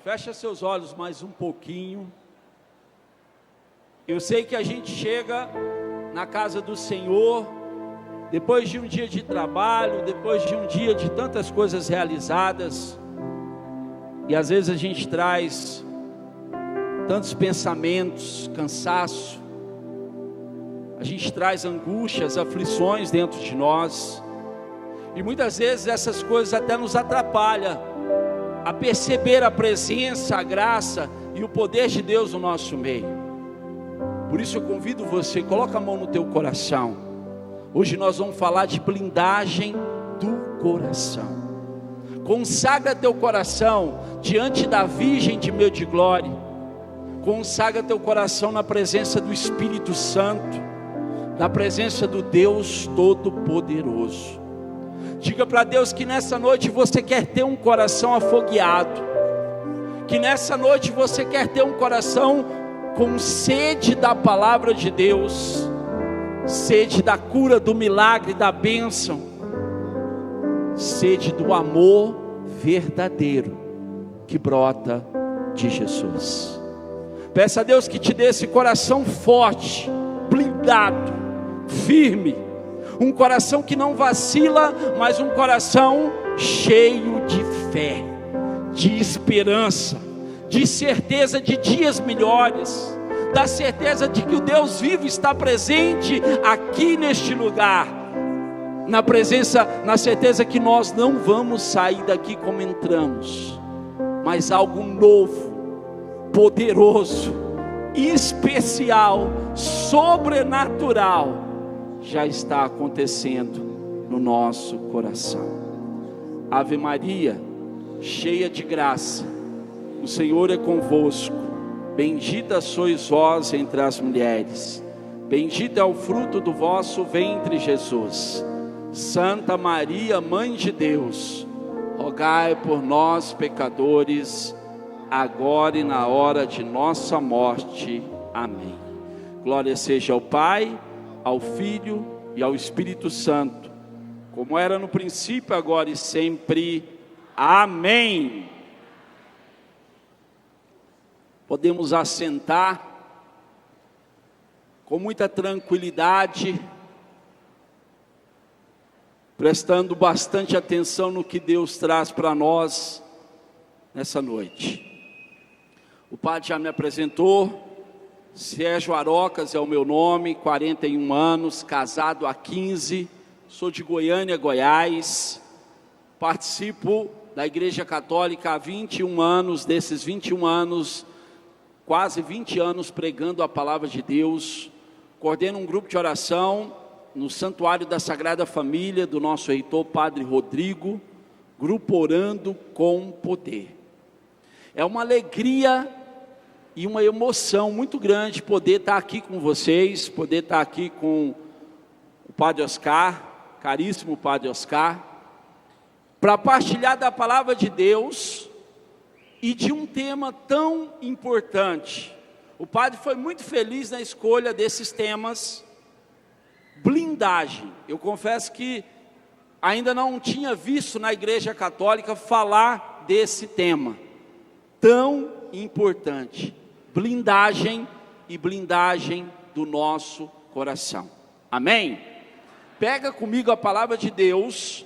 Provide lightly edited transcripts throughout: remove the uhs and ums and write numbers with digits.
Fecha seus olhos mais um pouquinho. Eu sei que a gente chega na casa do Senhor, depois de um dia de trabalho, depois de um dia de tantas coisas realizadas, e às vezes a gente traz tantos pensamentos, cansaço, a gente traz angústias, aflições dentro de nós, e muitas vezes essas coisas até nos atrapalham a perceber a presença, a graça e o poder de Deus no nosso meio. Por isso eu convido você, coloca a mão no teu coração. Hoje nós vamos falar de blindagem do coração. Consagra teu coração diante da Virgem de meio de glória. Consagra teu coração na presença do Espírito Santo, na presença do Deus Todo-Poderoso. Diga para Deus que nessa noite você quer ter um coração afogueado, que nessa noite você quer ter um coração com sede da palavra de Deus, sede da cura, do milagre, da bênção, sede do amor verdadeiro que brota de Jesus. Peça a Deus que te dê esse coração forte, blindado, firme, um coração que não vacila, mas um coração cheio de fé, de esperança, de certeza de dias melhores, da certeza de que o Deus vivo está presente aqui neste lugar, na certeza que nós não vamos sair daqui como entramos, mas algo novo, poderoso, especial, sobrenatural já está acontecendo no nosso coração. Ave Maria, cheia de graça, o Senhor é convosco, bendita sois vós entre as mulheres, bendito é o fruto do vosso ventre, Jesus. Santa Maria, Mãe de Deus, rogai por nós pecadores, agora e na hora de nossa morte. Amém. Glória seja ao Pai, ao Filho e ao Espírito Santo, como era no princípio, agora e sempre. Amém. Podemos assentar com muita tranquilidade, prestando bastante atenção no que Deus traz para nós nessa noite. O Padre já me apresentou. Sérgio Arocas é o meu nome, 41 anos, casado há 15, sou de Goiânia, Goiás, participo da Igreja Católica há 21 anos, desses 21 anos, quase 20 anos pregando a palavra de Deus, coordeno um grupo de oração no Santuário da Sagrada Família, do nosso reitor Padre Rodrigo, grupo Orando com Poder. É uma alegria e uma emoção muito grande poder estar aqui com vocês, poder estar aqui com o Padre Oscar, caríssimo Padre Oscar, para partilhar da palavra de Deus e de um tema tão importante. O Padre foi muito feliz na escolha desses temas. Blindagem, eu confesso que ainda não tinha visto na Igreja Católica falar desse tema tão importante. Blindagem e blindagem do nosso coração. Amém? Pega comigo a palavra de Deus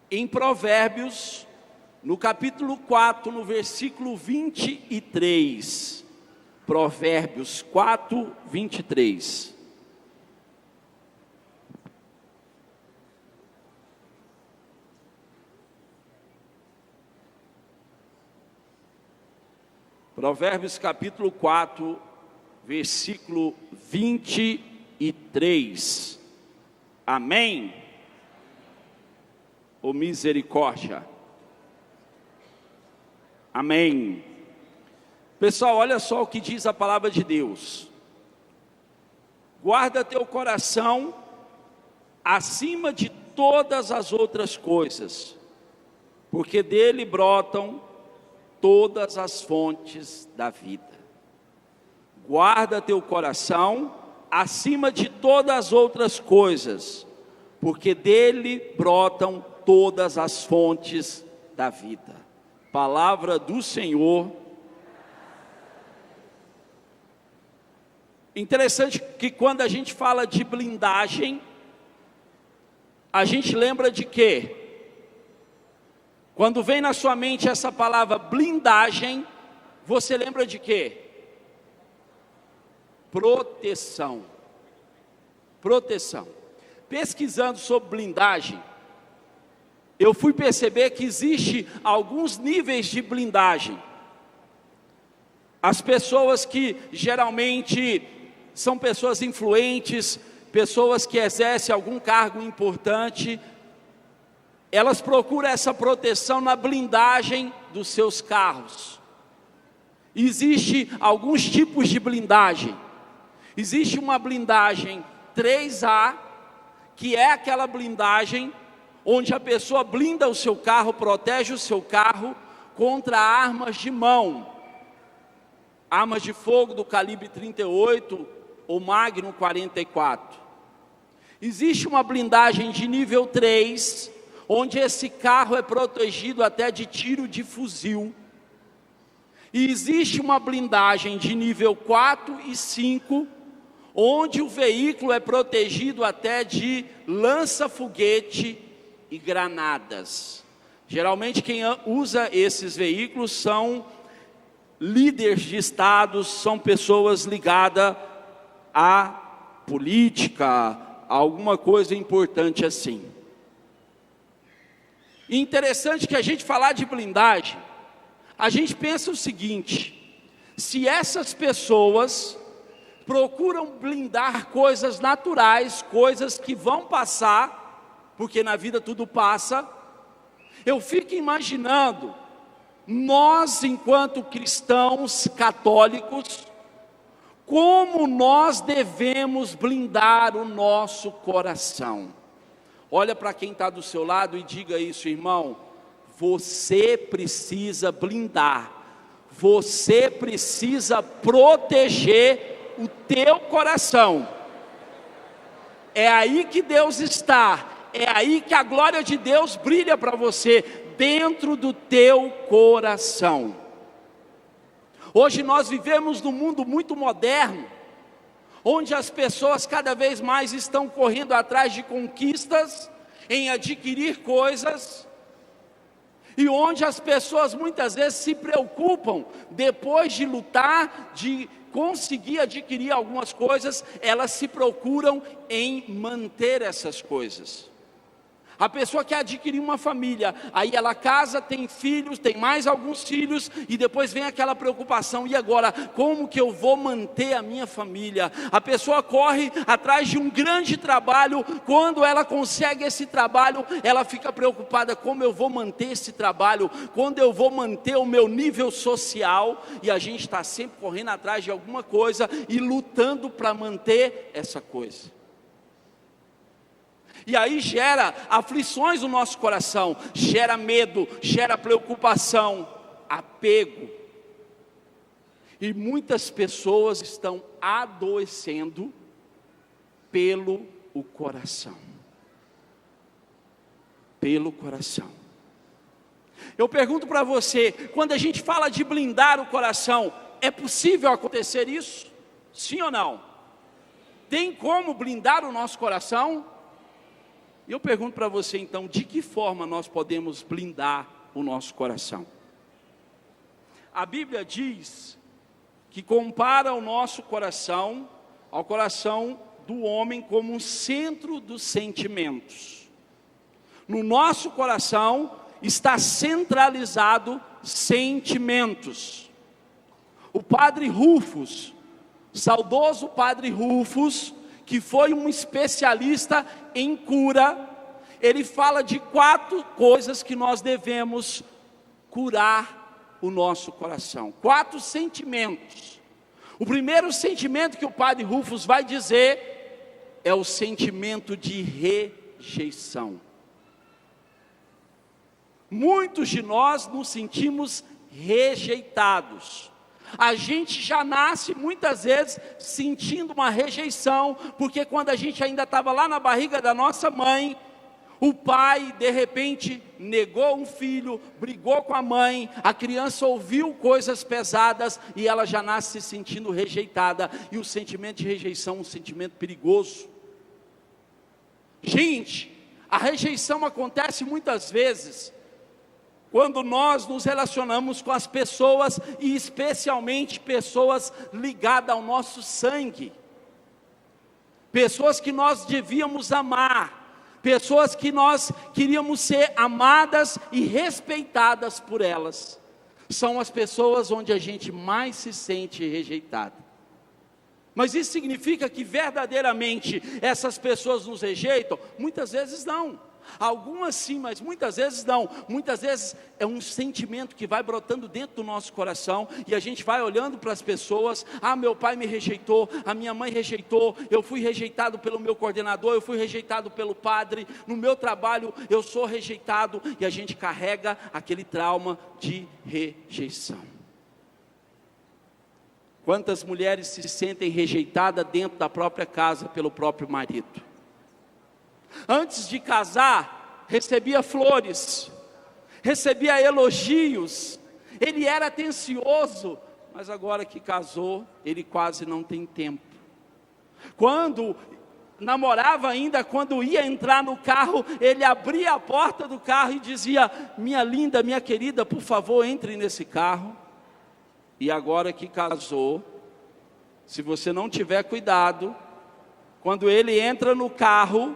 em Provérbios, no capítulo 4, no versículo 23. Provérbios 4, 23. Provérbios capítulo 4, versículo 23. Amém? Ou misericórdia? Amém. Pessoal, olha só o que diz a palavra de Deus. Guarda teu coração acima de todas as outras coisas, porque dele brotam todas as fontes da vida. Guarda teu coração acima de todas as outras coisas, porque dele brotam todas as fontes da vida. Palavra do Senhor. Interessante que quando a gente fala de blindagem, a gente lembra de quê? Quando vem na sua mente essa palavra blindagem, você lembra de quê? Proteção. Proteção. Pesquisando sobre blindagem, eu fui perceber que existe alguns níveis de blindagem. As pessoas que geralmente são pessoas influentes, pessoas que exercem algum cargo importante, elas procuram essa proteção na blindagem dos seus carros. Existem alguns tipos de blindagem. Existe uma blindagem 3A, que é aquela blindagem onde a pessoa blinda o seu carro, protege o seu carro contra armas de mão, armas de fogo do calibre 38 ou Magnum 44. Existe uma blindagem de nível 3, onde esse carro é protegido até de tiro de fuzil. E existe uma blindagem de nível 4 e 5, onde o veículo é protegido até de lança-foguete e granadas. Geralmente quem usa esses veículos são líderes de estados, são pessoas ligadas à política, a alguma coisa importante assim. E interessante que a gente falar de blindagem, a gente pensa o seguinte: se essas pessoas procuram blindar coisas naturais, coisas que vão passar, porque na vida tudo passa, eu fico imaginando, nós enquanto cristãos católicos, como nós devemos blindar o nosso coração. Olha para quem está do seu lado e diga isso, irmão: você precisa blindar, você precisa proteger o teu coração. É aí que Deus está, é aí que a glória de Deus brilha para você, dentro do teu coração. Hoje nós vivemos num mundo muito moderno, onde as pessoas cada vez mais estão correndo atrás de conquistas, em adquirir coisas, e onde as pessoas muitas vezes se preocupam, depois de lutar, de conseguir adquirir algumas coisas, elas se procuram em manter essas coisas. A pessoa quer adquirir uma família, aí ela casa, tem filhos, tem mais alguns filhos, e depois vem aquela preocupação: e agora, como que eu vou manter a minha família? A pessoa corre atrás de um grande trabalho, quando ela consegue esse trabalho, ela fica preocupada: como eu vou manter esse trabalho? Quando eu vou manter o meu nível social? E a gente está sempre correndo atrás de alguma coisa, e lutando para manter essa coisa. E aí gera aflições no nosso coração, gera medo, gera preocupação, apego. E muitas pessoas estão adoecendo pelo coração. Pelo coração. Eu pergunto para você, quando a gente fala de blindar o coração, é possível acontecer isso? Sim ou não? Tem como blindar o nosso coração? E eu pergunto para você então, de que forma nós podemos blindar o nosso coração? A Bíblia diz que compara o nosso coração ao coração do homem como um centro dos sentimentos. No nosso coração está centralizado sentimentos. O padre Rufus, saudoso padre Rufus, que foi um especialista em cura, ele fala de 4 coisas que nós devemos curar o nosso coração. 4 sentimentos. O primeiro sentimento que o padre Rufus vai dizer é o sentimento de rejeição. Muitos de nós nos sentimos rejeitados. A gente já nasce muitas vezes sentindo uma rejeição, porque quando a gente ainda estava lá na barriga da nossa mãe, O pai, de repente, negou um filho, brigou com a mãe, a criança ouviu coisas pesadas e ela já nasce se sentindo rejeitada. E o sentimento de rejeição é um sentimento perigoso. Gente, a rejeição acontece muitas vezes quando nós nos relacionamos com as pessoas, e especialmente pessoas ligadas ao nosso sangue. Pessoas que nós devíamos amar. Pessoas que nós queríamos ser amadas e respeitadas por elas. São as pessoas onde a gente mais se sente rejeitado. Mas isso significa que verdadeiramente essas pessoas nos rejeitam? Muitas vezes não. Algumas sim, mas muitas vezes não. Muitas vezes é um sentimento que vai brotando dentro do nosso coração, e a gente vai olhando para as pessoas. Meu pai me rejeitou, a minha mãe rejeitou, eu fui rejeitado pelo meu coordenador, eu fui rejeitado pelo padre, no meu trabalho eu sou rejeitado, e a gente carrega aquele trauma de rejeição. Quantas mulheres se sentem rejeitadas dentro da própria casa pelo próprio marido? Antes de casar, recebia flores, recebia elogios, ele era atencioso, mas agora que casou, ele quase não tem tempo. Quando namorava ainda, quando ia entrar no carro, ele abria a porta do carro e dizia: minha linda, minha querida, por favor, entre nesse carro. E agora que casou, se você não tiver cuidado, quando ele entra no carro,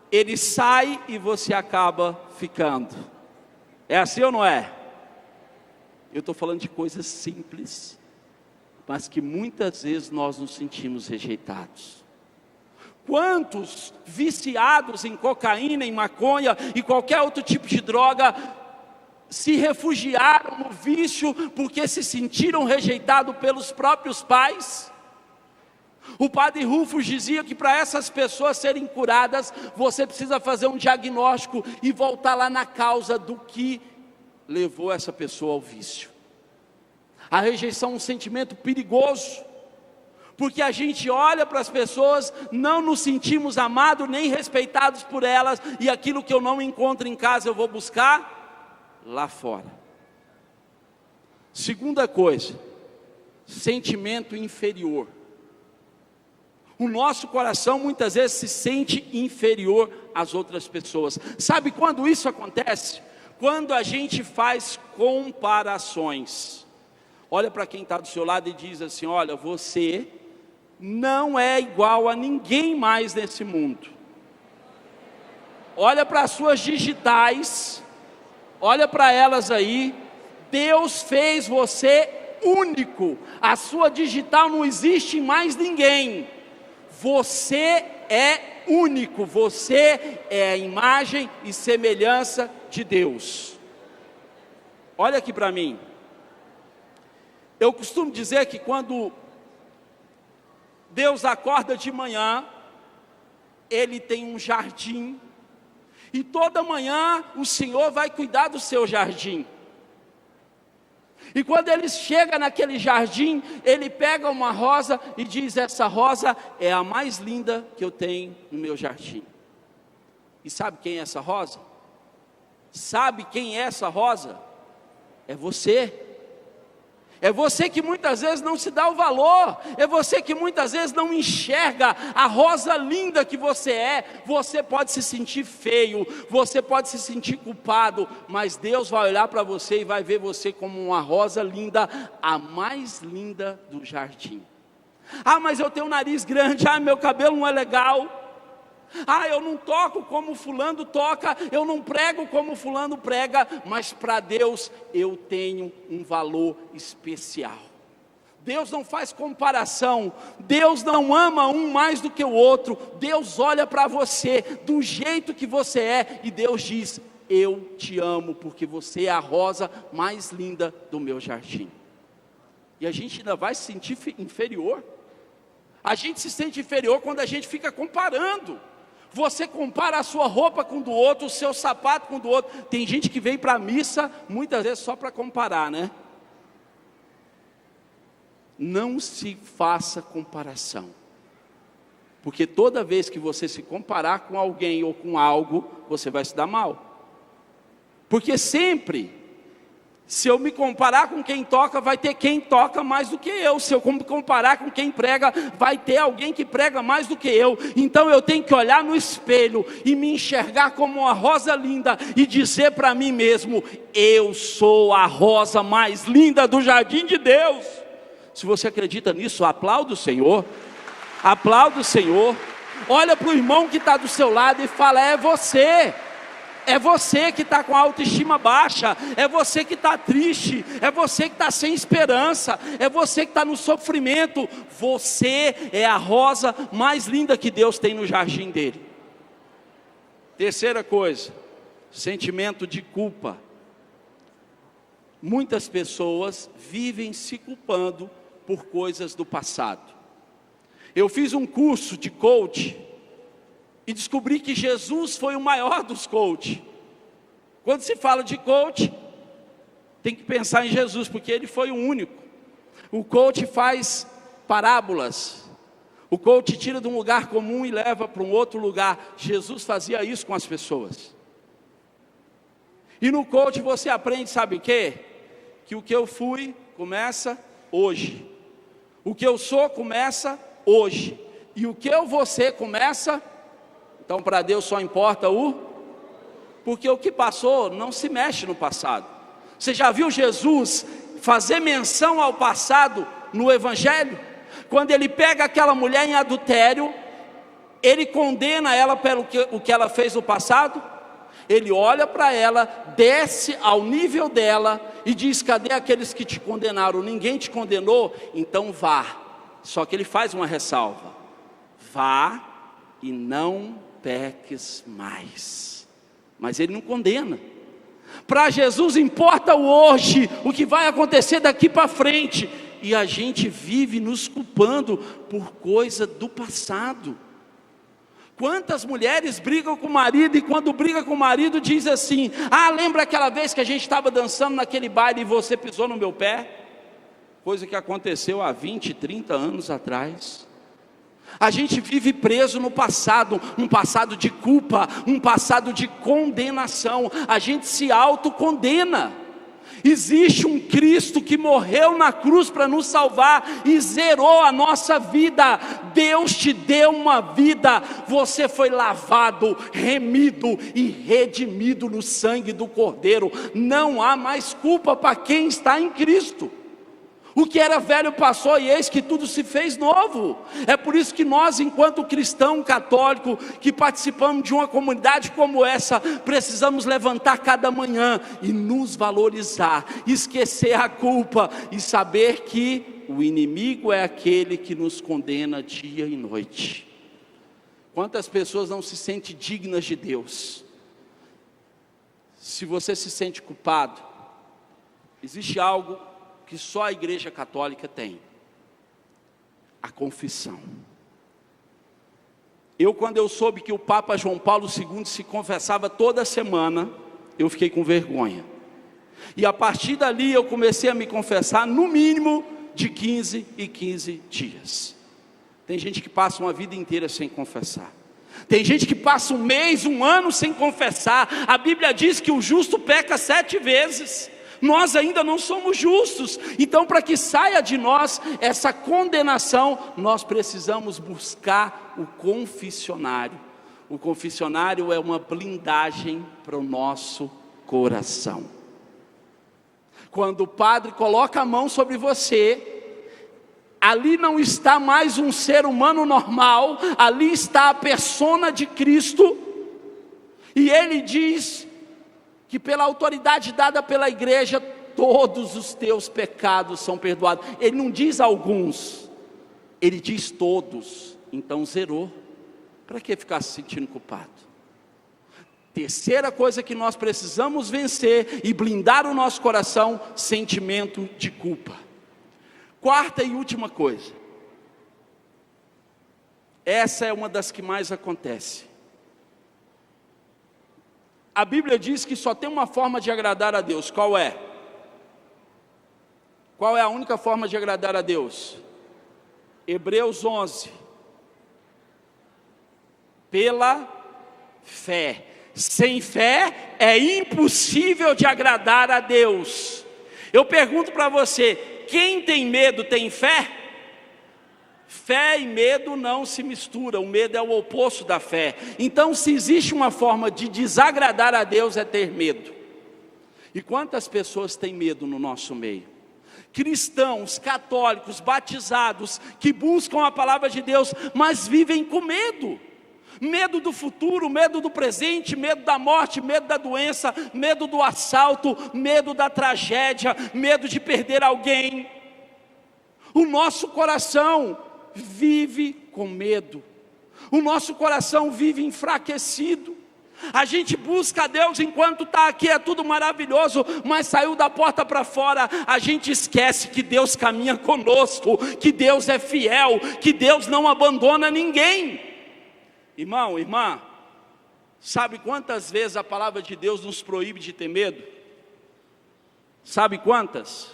ele sai e você acaba ficando. É assim ou não é? Eu estou falando de coisas simples, mas que muitas vezes nós nos sentimos rejeitados. Quantos viciados em cocaína, em maconha e qualquer outro tipo de droga se refugiaram no vício porque se sentiram rejeitados pelos próprios pais? O padre Rufus dizia que para essas pessoas serem curadas, você precisa fazer um diagnóstico e voltar lá na causa do que levou essa pessoa ao vício. A rejeição é um sentimento perigoso, porque a gente olha para as pessoas, não nos sentimos amados nem respeitados por elas, e aquilo que eu não encontro em casa eu vou buscar lá fora. Segunda coisa, sentimento inferior. O nosso coração muitas vezes se sente inferior às outras pessoas. Sabe quando isso acontece? Quando a gente faz comparações. Olha para quem está do seu lado e diz assim: olha, você não é igual a ninguém mais nesse mundo. Olha para as suas digitais, olha para elas aí. Deus fez você único. A sua digital não existe em mais ninguém. Você é único, você é a imagem e semelhança de Deus. Olha aqui para mim. Eu costumo dizer que quando Deus acorda de manhã, Ele tem um jardim, e toda manhã o Senhor vai cuidar do seu jardim. E quando ele chega naquele jardim, ele pega uma rosa e diz: essa rosa é a mais linda que eu tenho no meu jardim. E sabe quem é essa rosa? Sabe quem é essa rosa? É você. É você que muitas vezes não se dá o valor. É você que muitas vezes não enxerga a rosa linda que você é. Você pode se sentir feio, você pode se sentir culpado, mas Deus vai olhar para você e vai ver você como uma rosa linda, a mais linda do jardim. Mas eu tenho um nariz grande, meu cabelo não é legal. Eu não toco como fulano toca, eu não prego como fulano prega, mas para Deus eu tenho um valor especial. Deus não faz comparação, Deus não ama um mais do que o outro. Deus olha para você do jeito que você é, e Deus diz: eu te amo, porque você é a rosa mais linda do meu jardim. E a gente ainda vai se sentir inferior. A gente se sente inferior quando a gente fica comparando. Você compara a sua roupa com do outro, o seu sapato com do outro. Tem gente que vem para a missa muitas vezes só para comparar, né? Não se faça comparação, Porque toda vez que você se comparar com alguém ou com algo, você vai se dar mal. Porque sempre, se eu me comparar com quem toca, vai ter quem toca mais do que eu. Se eu me comparar com quem prega, vai ter alguém que prega mais do que eu. Então eu tenho que olhar no espelho e me enxergar como uma rosa linda e dizer para mim mesmo: eu sou a rosa mais linda do jardim de Deus. Se você acredita nisso, aplauda o Senhor. Aplauda o Senhor. Olha para o irmão que está do seu lado e fala: é você. É você que está com a autoestima baixa, é você que está triste, é você que está sem esperança, é você que está no sofrimento. Você é a rosa mais linda que Deus tem no jardim dele. Terceira coisa, sentimento de culpa. Muitas pessoas vivem se culpando por coisas do passado. Eu fiz um curso de coach e descobri que Jesus foi o maior dos coach. Quando se fala de coach, tem que pensar em Jesus, porque ele foi o único. O coach faz parábolas. O coach tira de um lugar comum e leva para um outro lugar. Jesus fazia isso com as pessoas. E no coach você aprende, sabe o quê? Que o que eu fui começa hoje. O que eu sou começa hoje. E o que eu vou ser começa. Então para Deus só importa porque o que passou não se mexe no passado. Você já viu Jesus fazer menção ao passado no Evangelho? Quando ele pega aquela mulher em adultério, ele condena ela pelo que ela fez no passado. Ele olha para ela, desce ao nível dela e diz: cadê aqueles que te condenaram? Ninguém te condenou? Então vá. Só que ele faz uma ressalva: vá e não peques mais. Mas ele não condena. Para Jesus importa o hoje, o que vai acontecer daqui para frente. E a gente vive nos culpando por coisa do passado. Quantas mulheres brigam com o marido e quando briga com o marido diz assim: ah, lembra aquela vez que a gente estava dançando naquele baile e você pisou no meu pé? Coisa que aconteceu há 20, 30 anos atrás. A gente vive preso no passado, um passado de culpa, um passado de condenação. A gente se autocondena. Existe um Cristo que morreu na cruz para nos salvar e zerou a nossa vida. Deus te deu uma vida, você foi lavado, remido e redimido no sangue do Cordeiro. Não há mais culpa para quem está em Cristo. O que era velho passou e eis que tudo se fez novo. É por isso que nós, enquanto cristão católico, que participamos de uma comunidade como essa, precisamos levantar cada manhã e nos valorizar, esquecer a culpa e saber que o inimigo é aquele que nos condena dia e noite. Quantas pessoas não se sentem dignas de Deus? Se você se sente culpado, existe algo que só a Igreja Católica tem: a confissão. Quando eu soube que o Papa João Paulo II se confessava toda semana, eu fiquei com vergonha. E a partir dali eu comecei a me confessar no mínimo de 15 em 15 dias. Tem gente que passa uma vida inteira sem confessar. Tem gente que passa um mês, um ano sem confessar. A Bíblia diz que o justo peca 7 vezes. Nós ainda não somos justos. Então, para que saia de nós essa condenação, nós precisamos buscar o confessionário. O confessionário é uma blindagem para o nosso coração. Quando o padre coloca a mão sobre você, ali não está mais um ser humano normal, ali está a persona de Cristo, e ele diz que pela autoridade dada pela igreja, todos os teus pecados são perdoados. Ele não diz alguns, ele diz todos. Então zerou. Para que ficar se sentindo culpado? Terceira coisa que nós precisamos vencer e blindar o nosso coração: sentimento de culpa. Quarta e última coisa, essa é uma das que mais acontece. A Bíblia diz que só tem uma forma de agradar a Deus. Qual é? Qual é a única forma de agradar a Deus? Hebreus 11. pela fé. Sem fé é impossível de agradar a Deus. Eu pergunto para você, quem tem medo tem fé? Fé e medo não se misturam, o medo é o oposto da fé. Então, se existe uma forma de desagradar a Deus, é ter medo. E quantas pessoas têm medo no nosso meio? Cristãos, católicos, batizados, que buscam a palavra de Deus, mas vivem com medo. Medo do futuro, medo do presente, medo da morte, medo da doença, medo do assalto, medo da tragédia, medo de perder alguém. O nosso coração vive com medo, o nosso coração vive enfraquecido. A gente busca a Deus enquanto está aqui, é tudo maravilhoso, mas saiu da porta para fora, a gente esquece que Deus caminha conosco, que Deus é fiel, que Deus não abandona ninguém. Irmão, irmã, sabe quantas vezes a palavra de Deus nos proíbe de ter medo? Sabe quantas?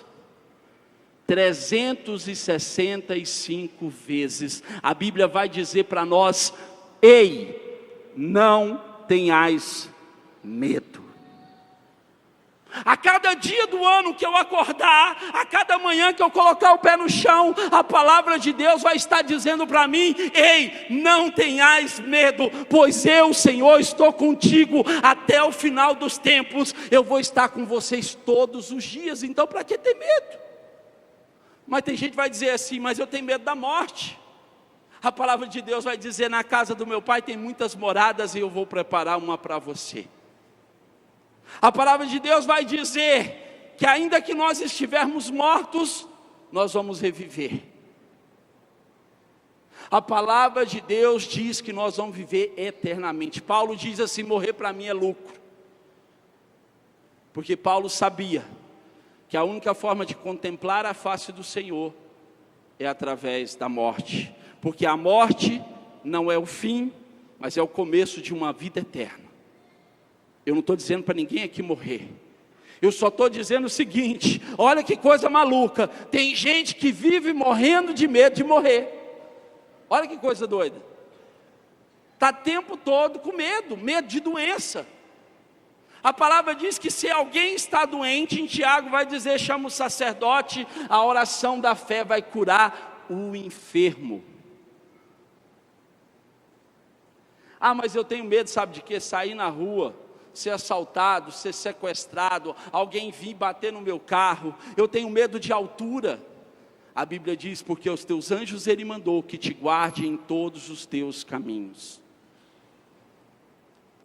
365 vezes. A Bíblia vai dizer para nós: ei, não tenhais medo. A cada dia do ano que eu acordar, a cada manhã que eu colocar o pé no chão, a palavra de Deus vai estar dizendo para mim: ei, não tenhais medo, pois eu, Senhor, estou contigo até o final dos tempos. Eu vou estar com vocês todos os dias. Então, para que ter medo? Mas tem gente que vai dizer assim: mas eu tenho medo da morte. A palavra de Deus vai dizer: na casa do meu pai tem muitas moradas e eu vou preparar uma para você. A palavra de Deus vai dizer que ainda que nós estivermos mortos, nós vamos reviver. A palavra de Deus diz que nós vamos viver eternamente. Paulo diz assim: morrer para mim é lucro. Porque Paulo sabia que a única forma de contemplar a face do Senhor é através da morte. Porque a morte não é o fim, mas é o começo de uma vida eterna. Eu não estou dizendo para ninguém aqui morrer. Eu só estou dizendo o seguinte: olha que coisa maluca. Tem gente que vive morrendo de medo de morrer. Olha que coisa doida. Está o tempo todo com medo de doença. A palavra diz que se alguém está doente, em Tiago vai dizer: chama o sacerdote, a oração da fé vai curar o enfermo. Ah, mas eu tenho medo, sabe de quê? Sair na rua, ser assaltado, ser sequestrado, alguém vir bater no meu carro. Eu tenho medo de altura. A Bíblia diz: porque os teus anjos Ele mandou que te guarde em todos os teus caminhos.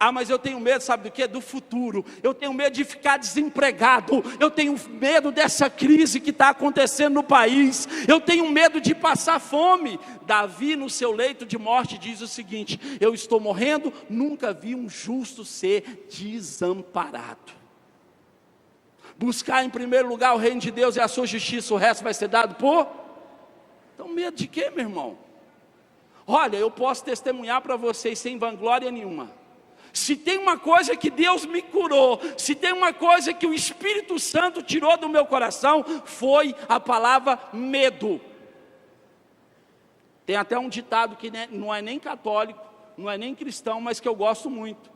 Ah, mas eu tenho medo, sabe do quê? Do futuro. Eu tenho medo de ficar desempregado. Eu tenho medo dessa crise que está acontecendo no país. Eu tenho medo de passar fome. Davi, no seu leito de morte, diz o seguinte: eu estou morrendo, nunca vi um justo ser desamparado. Buscar em primeiro lugar o reino de Deus e a sua justiça, o resto vai ser dado por... Então medo de quê, meu irmão? Olha, eu posso testemunhar para vocês sem vanglória nenhuma. Se tem uma coisa que Deus me curou, se tem uma coisa que o Espírito Santo tirou do meu coração, foi a palavra medo. Tem até um ditado que não é nem católico, não é nem cristão, mas que eu gosto muito,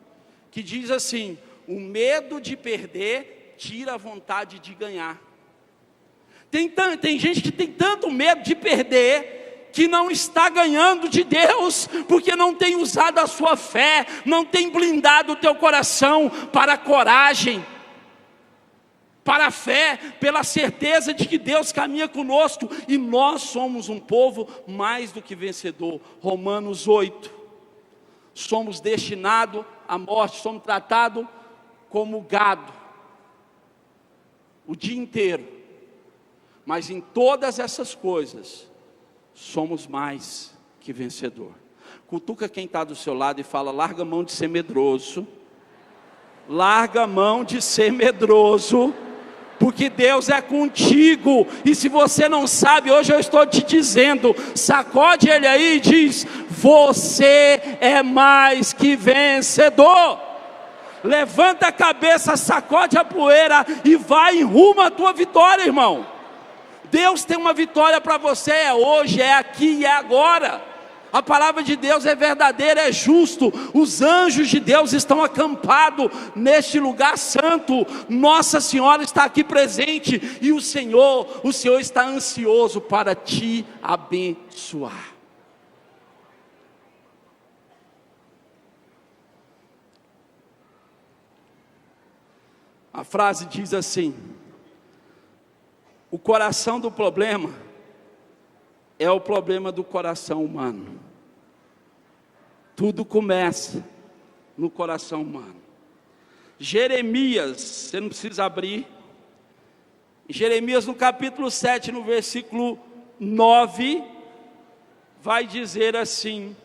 que diz assim: o medo de perder tira a vontade de ganhar. Tem gente que tem tanto medo de perder, que não está ganhando de Deus, porque não tem usado a sua fé, não tem blindado o teu coração para a coragem, para a fé, pela certeza de que Deus caminha conosco, e nós somos um povo mais do que vencedor. Romanos 8, somos destinados à morte, somos tratados como gado, o dia inteiro, mas em todas essas coisas, somos mais que vencedor. Cutuca quem está do seu lado e fala: larga a mão de ser medroso. Larga a mão de ser medroso, porque Deus é contigo. E se você não sabe, hoje eu estou te dizendo, sacode ele aí e diz: você é mais que vencedor. Levanta a cabeça, sacode a poeira e vai em rumo à tua vitória, irmão. Deus tem uma vitória para você, é hoje, é aqui e é agora. A palavra de Deus é verdadeira, é justo. Os anjos de Deus estão acampados neste lugar santo. Nossa Senhora está aqui presente. E o Senhor está ansioso para te abençoar. A frase diz assim: o coração do problema é o problema do coração humano. Tudo começa no coração humano. Jeremias, você não precisa abrir. Jeremias no capítulo 7, no versículo 9, vai dizer assim: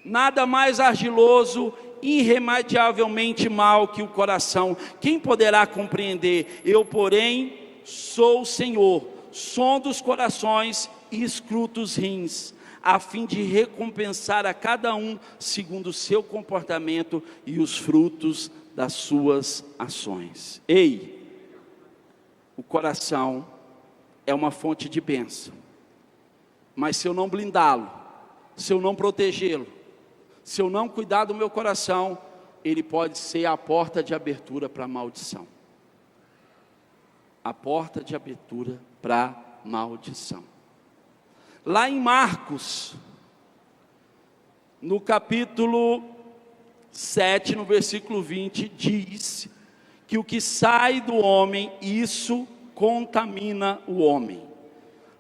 nada mais argiloso, irremediavelmente mal que o coração, quem poderá compreender? Eu, porém, sou o Senhor, sondo os corações e escruto os rins, a fim de recompensar a cada um segundo o seu comportamento e os frutos das suas ações. Ei, o coração é uma fonte de bênção, mas se eu não blindá-lo, se eu não protegê-lo, se eu não cuidar do meu coração, ele pode ser a porta de abertura para a maldição. A porta de abertura para a maldição. Lá em Marcos, no capítulo 7, no versículo 20, diz que o que sai do homem, isso contamina o homem.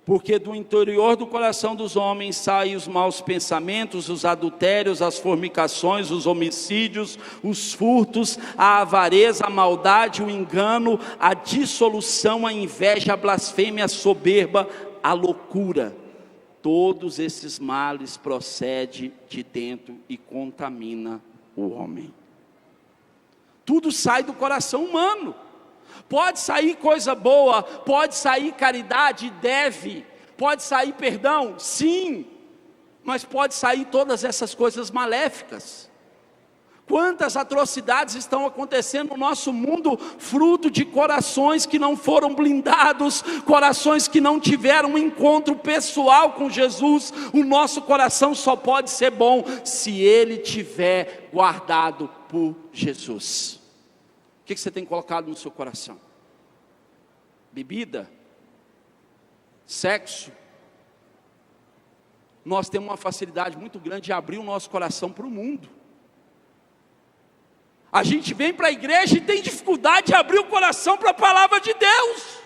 Porque do interior do coração dos homens saem os maus pensamentos, os adultérios, as fornicações, os homicídios, os furtos, a avareza, a maldade, o engano, a dissolução, a inveja, a blasfêmia, a soberba, a loucura. Todos esses males procedem de dentro e contamina o homem. Tudo sai do coração humano. Pode sair coisa boa, pode sair caridade, deve, pode sair perdão, sim, mas pode sair todas essas coisas maléficas. Quantas atrocidades estão acontecendo no nosso mundo, fruto de corações que não foram blindados, corações que não tiveram um encontro pessoal com Jesus. O nosso coração só pode ser bom se ele tiver guardado por Jesus. O que você tem colocado no seu coração? Bebida? Sexo? Nós temos uma facilidade muito grande de abrir o nosso coração para o mundo. A gente vem para a igreja e tem dificuldade de abrir o coração para a palavra de Deus.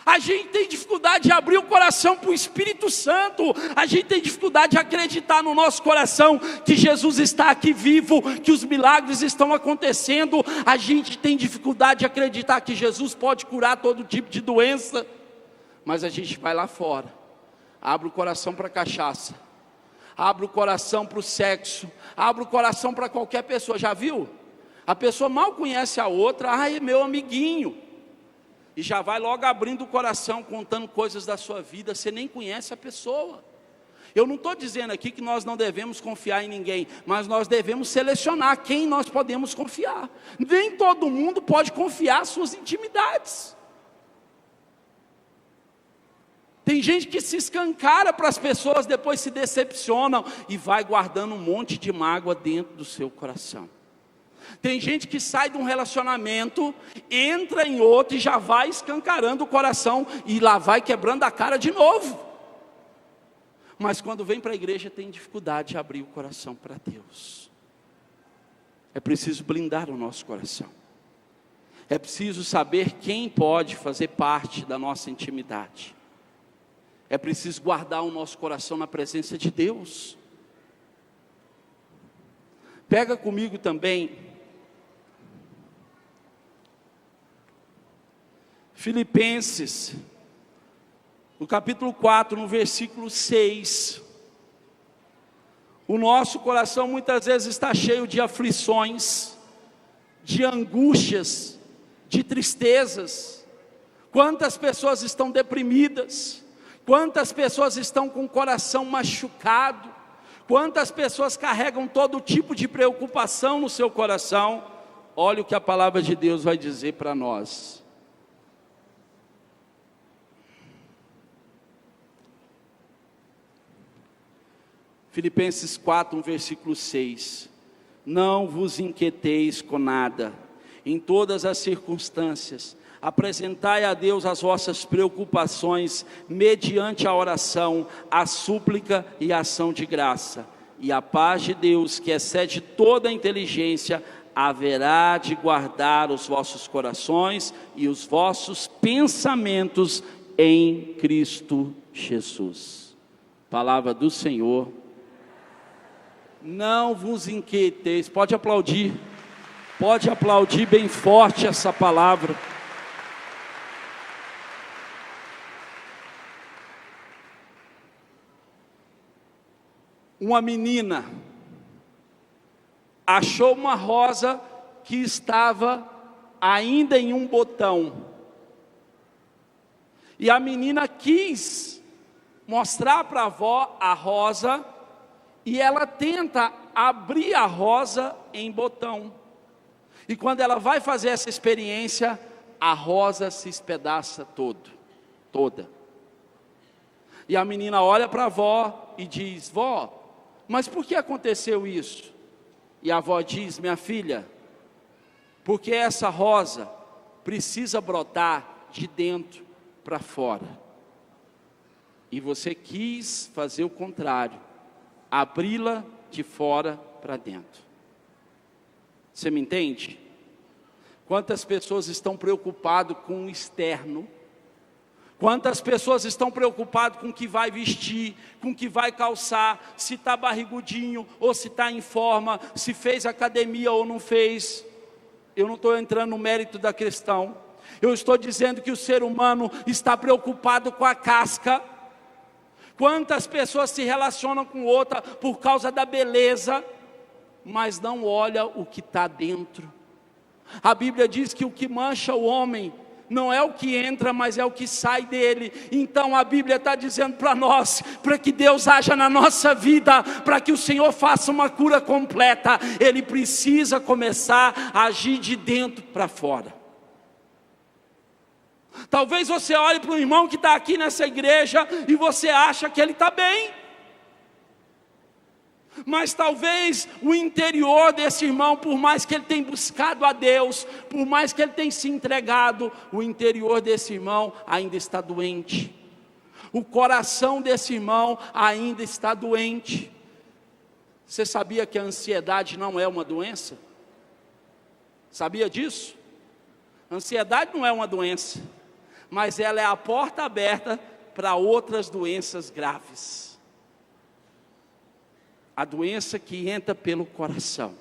A gente tem dificuldade de abrir o coração para o Espírito Santo. A gente tem dificuldade de acreditar no nosso coração que Jesus está aqui vivo, que os milagres estão acontecendo. A gente tem dificuldade de acreditar que Jesus pode curar todo tipo de doença. Mas a gente vai lá fora, abre o coração para a cachaça, abre o coração para o sexo, abre o coração para qualquer pessoa. Já viu? A pessoa mal conhece a outra, é meu amiguinho. E já vai logo abrindo o coração, contando coisas da sua vida, você nem conhece a pessoa. Eu não estou dizendo aqui que nós não devemos confiar em ninguém, mas nós devemos selecionar quem nós podemos confiar. Nem todo mundo pode confiar suas intimidades. Tem gente que se escancara para as pessoas, depois se decepcionam e vai guardando um monte de mágoa dentro do seu coração. Tem gente que sai de um relacionamento, entra em outro e já vai escancarando o coração e lá vai quebrando a cara de novo. Mas quando vem para a igreja tem dificuldade de abrir o coração para Deus. É preciso blindar o nosso coração. É preciso saber quem pode fazer parte da nossa intimidade. É preciso guardar o nosso coração na presença de Deus. Pega comigo também Filipenses, no capítulo 4, no versículo 6. O nosso coração muitas vezes está cheio de aflições, de angústias, de tristezas. Quantas pessoas estão deprimidas? Quantas pessoas estão com o coração machucado? Quantas pessoas carregam todo tipo de preocupação no seu coração? Olha o que a palavra de Deus vai dizer para nós. Filipenses 4, versículo 6. Não vos inquieteis com nada, em todas as circunstâncias, apresentai a Deus as vossas preocupações, mediante a oração, a súplica e a ação de graça. E a paz de Deus, que excede toda a inteligência, haverá de guardar os vossos corações e os vossos pensamentos em Cristo Jesus. Palavra do Senhor. Não vos inquieteis. Pode aplaudir bem forte essa palavra. Uma menina achou uma rosa que estava ainda em um botão, e a menina quis mostrar para a avó a rosa, e ela tenta abrir a rosa em botão, e quando ela vai fazer essa experiência, a rosa se espedaça toda, e a menina olha para a avó e diz: vó, mas por que aconteceu isso? E a avó diz: minha filha, porque essa rosa precisa brotar de dentro para fora, e você quis fazer o contrário, abri-la de fora para dentro. Você me entende? Quantas pessoas estão preocupadas com o externo? Quantas pessoas estão preocupadas com o que vai vestir, com o que vai calçar, se está barrigudinho ou se está em forma, se fez academia ou não fez. Eu não estou entrando no mérito da questão. Eu estou dizendo que o ser humano está preocupado com a casca. Quantas pessoas se relacionam com outra por causa da beleza, mas não olha o que está dentro. A Bíblia diz que o que mancha o homem não é o que entra, mas é o que sai dele. Então a Bíblia está dizendo para nós, para que Deus haja na nossa vida, para que o Senhor faça uma cura completa, Ele precisa começar a agir de dentro para fora. Talvez você olhe para um irmão que está aqui nessa igreja, e você acha que ele está bem, mas talvez o interior desse irmão, por mais que ele tenha buscado a Deus, por mais que ele tenha se entregado, o interior desse irmão ainda está doente. O coração desse irmão ainda está doente. Você sabia que a ansiedade não é uma doença? Sabia disso? A ansiedade não é uma doença, mas ela é a porta aberta para outras doenças graves. A doença que entra pelo coração.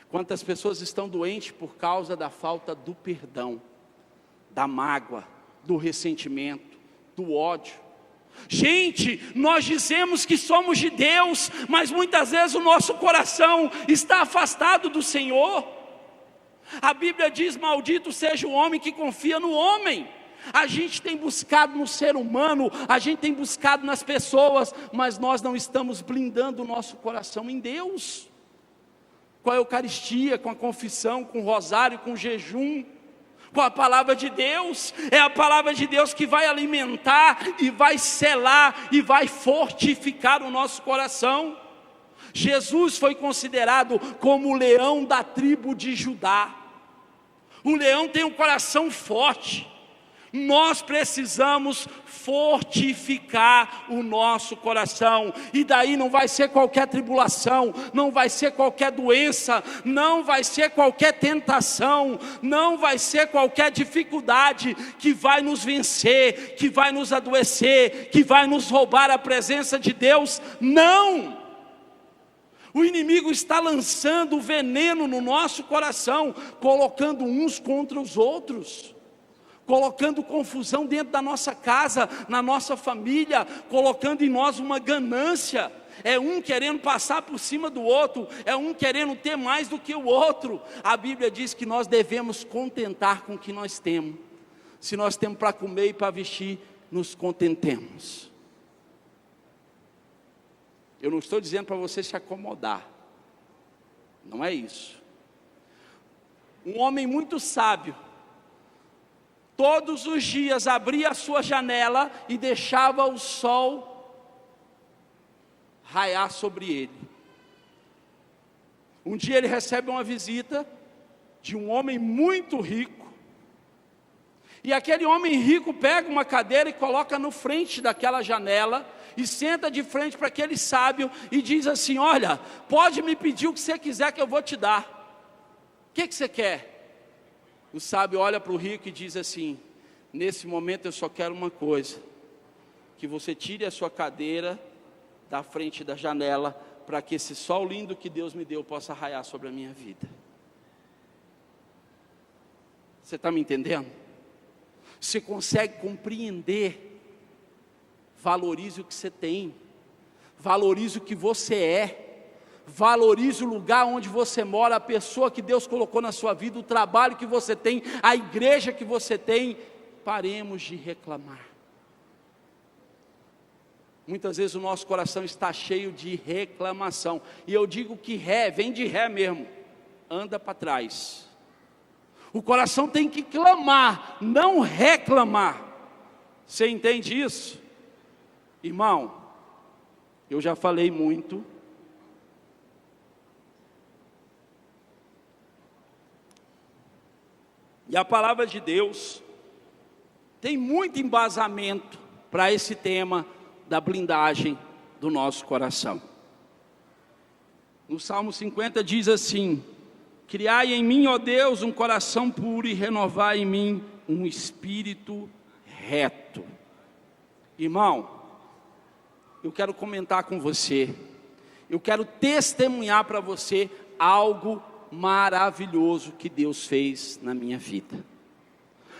Quantas pessoas estão doentes por causa da falta do perdão, da mágoa, do ressentimento, do ódio. Gente, nós dizemos que somos de Deus, mas muitas vezes o nosso coração está afastado do Senhor. A Bíblia diz: maldito seja o homem que confia no homem. A gente tem buscado no ser humano, a gente tem buscado nas pessoas, mas nós não estamos blindando o nosso coração em Deus. Com a Eucaristia, com a confissão, com o rosário, com o jejum, com a palavra de Deus. É a palavra de Deus que vai alimentar e vai selar e vai fortificar o nosso coração. Jesus foi considerado como o leão da tribo de Judá. O leão tem um coração forte. Nós precisamos fortificar o nosso coração, e daí não vai ser qualquer tribulação, não vai ser qualquer doença, não vai ser qualquer tentação, não vai ser qualquer dificuldade que vai nos vencer, que vai nos adoecer, que vai nos roubar a presença de Deus. Não! O inimigo está lançando veneno no nosso coração, colocando uns contra os outros, colocando confusão dentro da nossa casa, na nossa família, colocando em nós uma ganância. É um querendo passar por cima do outro, é um querendo ter mais do que o outro. A Bíblia diz que nós devemos contentar com o que nós temos. Se nós temos para comer e para vestir, nos contentemos. Eu não estou dizendo para você se acomodar, não é isso. Um homem muito sábio, todos os dias abria a sua janela e deixava o sol raiar sobre ele. Um dia ele recebe uma visita de um homem muito rico, e aquele homem rico pega uma cadeira e coloca no frente daquela janela, e senta de frente para aquele sábio, e diz assim: olha, pode me pedir o que você quiser que eu vou te dar. O que você quer? O sábio olha para o rico e diz assim: nesse momento eu só quero uma coisa, que você tire a sua cadeira da frente da janela, para que esse sol lindo que Deus me deu possa raiar sobre a minha vida. Você está me entendendo? Você consegue compreender? Valorize o que você tem, valorize o que você é, valorize o lugar onde você mora, a pessoa que Deus colocou na sua vida, o trabalho que você tem, a igreja que você tem. Paremos de reclamar. Muitas vezes o nosso coração está cheio de reclamação, e eu digo que ré, vem de ré mesmo, anda para trás. O coração tem que clamar, não reclamar. Você entende isso? Irmão, eu já falei muito. E a palavra de Deus tem muito embasamento para esse tema da blindagem do nosso coração. No Salmo 50 diz assim: criai em mim, ó Deus, um coração puro, e renovai em mim um espírito reto. Irmão, eu quero comentar com você, eu quero testemunhar para você algo maravilhoso que Deus fez na minha vida.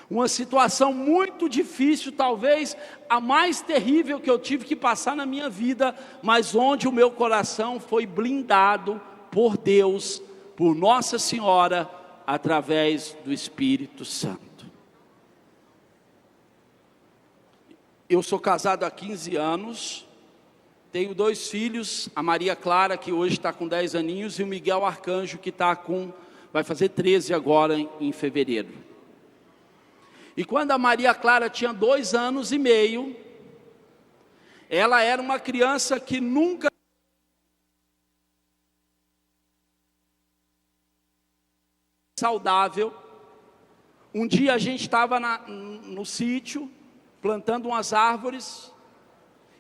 Uma situação muito difícil, talvez a mais terrível que eu tive que passar na minha vida, mas onde o meu coração foi blindado por Deus, por Nossa Senhora, através do Espírito Santo. Eu sou casado há 15 anos, tenho 2 filhos, a Maria Clara, que hoje está com 10 aninhos, e o Miguel Arcanjo, que vai fazer 13 agora em fevereiro. E quando a Maria Clara tinha 2 anos e meio, ela era uma criança que nunca saudável. Um dia a gente estava no sítio, plantando umas árvores,